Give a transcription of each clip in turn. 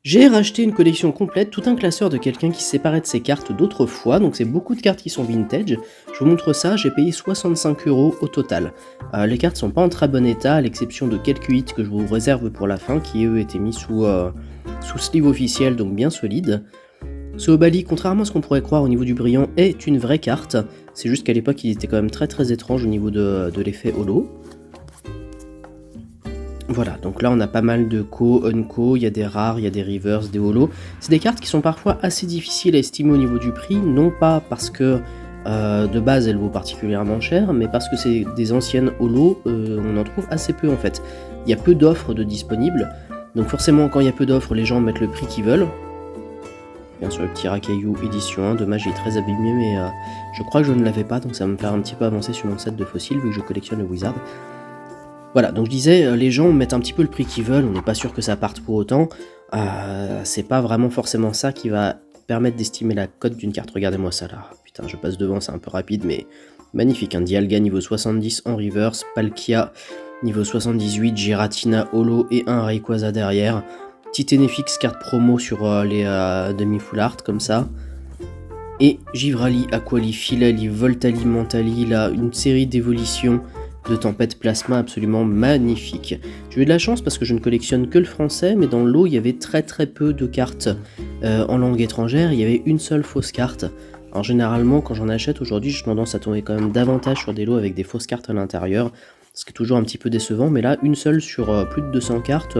J'ai racheté une collection complète, tout un classeur de quelqu'un qui se séparait de ses cartes d'autrefois, donc c'est beaucoup de cartes qui sont vintage. Je vous montre ça, j'ai payé 65 € au total. Les cartes sont pas en très bon état, à l'exception de quelques hits que je vous réserve pour la fin, qui eux étaient mis sous sleeve officiel, donc bien solide. Ce Obali, contrairement à ce qu'on pourrait croire au niveau du brillant, est une vraie carte. C'est juste qu'à l'époque il était quand même très étrange au niveau de l'effet holo. Voilà, donc là on a pas mal de co, unco, il y a des rares, il y a des reverse, des holos. C'est des cartes qui sont parfois assez difficiles à estimer au niveau du prix, non pas parce que de base elles vaut particulièrement cher, mais parce que c'est des anciennes holos, on en trouve assez peu en fait. Il y a peu d'offres de disponibles, donc forcément quand il y a peu d'offres, les gens mettent le prix qu'ils veulent. Bien sûr le petit Racaillou édition 1, dommage il est très abîmé, mais je crois que je ne l'avais pas, donc ça va me faire un petit peu avancer sur mon set de fossiles vu que je collectionne le Wizard. Voilà, donc je disais, les gens mettent un petit peu le prix qu'ils veulent, on n'est pas sûr que ça parte pour autant. C'est pas vraiment forcément ça qui va permettre d'estimer la cote d'une carte. Regardez-moi ça là. Putain, je passe devant, c'est un peu rapide, mais magnifique. Un Dialga niveau 70 en reverse, Palkia niveau 78, Giratina holo et un Rayquaza derrière. Petit NFX carte promo sur les demi-full art comme ça. Et Givrali, Aquali, Filali, Voltali, Mentali, là, une série d'évolutions de tempête plasma absolument magnifique. J'ai eu de la chance parce que je ne collectionne que le français, mais dans le lot il y avait très peu de cartes en langue étrangère, il y avait une seule fausse carte. Alors généralement quand j'en achète aujourd'hui j'ai tendance à tomber quand même davantage sur des lots avec des fausses cartes à l'intérieur, ce qui est toujours un petit peu décevant, mais là une seule sur plus de 200 cartes,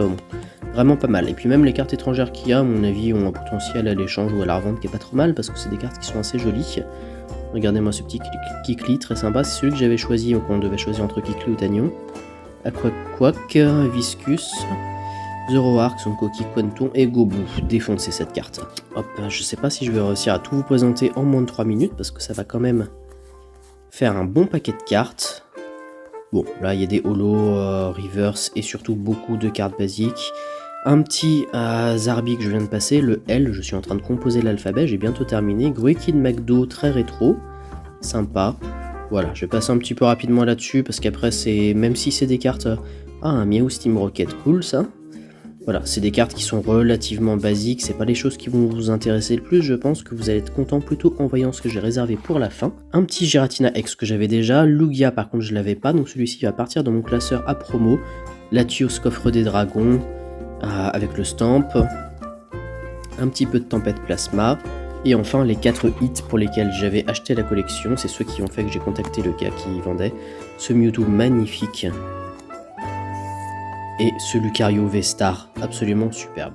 vraiment pas mal. Et puis même les cartes étrangères qu'il y a, à mon avis, ont un potentiel à l'échange ou à la revente qui est pas trop mal parce que c'est des cartes qui sont assez jolies. Regardez-moi ce petit Kikli, très sympa. C'est celui que j'avais choisi quand on devait choisir entre Kikli ou Tagnon. Aquaquac, Viscus, Zoroark, Sonkoki, Quanton et Gobu. Défoncez cette carte. Hop, je sais pas si je vais réussir à tout vous présenter en moins de 3 minutes parce que ça va quand même faire un bon paquet de cartes. Bon, là il y a des holos, reverse et surtout beaucoup de cartes basiques. Un petit Zarbi que je viens de passer, le L, je suis en train de composer l'alphabet, j'ai bientôt terminé. Gruekin McDo, très rétro, sympa. Voilà, je vais passer un petit peu rapidement là-dessus, parce qu'après, même si c'est des cartes... un Miaou Steam Rocket, cool ça. Voilà, c'est des cartes qui sont relativement basiques, c'est pas les choses qui vont vous intéresser le plus, je pense que vous allez être content plutôt en voyant ce que j'ai réservé pour la fin. Un petit Giratina X que j'avais déjà, Lugia par contre je l'avais pas, donc celui-ci va partir dans mon classeur à promo. Latios Coffre des Dragons, avec le stamp, un petit peu de tempête plasma, et enfin les 4 hits pour lesquels j'avais acheté la collection, c'est ceux qui ont fait que j'ai contacté le gars qui vendait, ce Mewtwo magnifique, et ce Lucario V-Star, absolument superbe.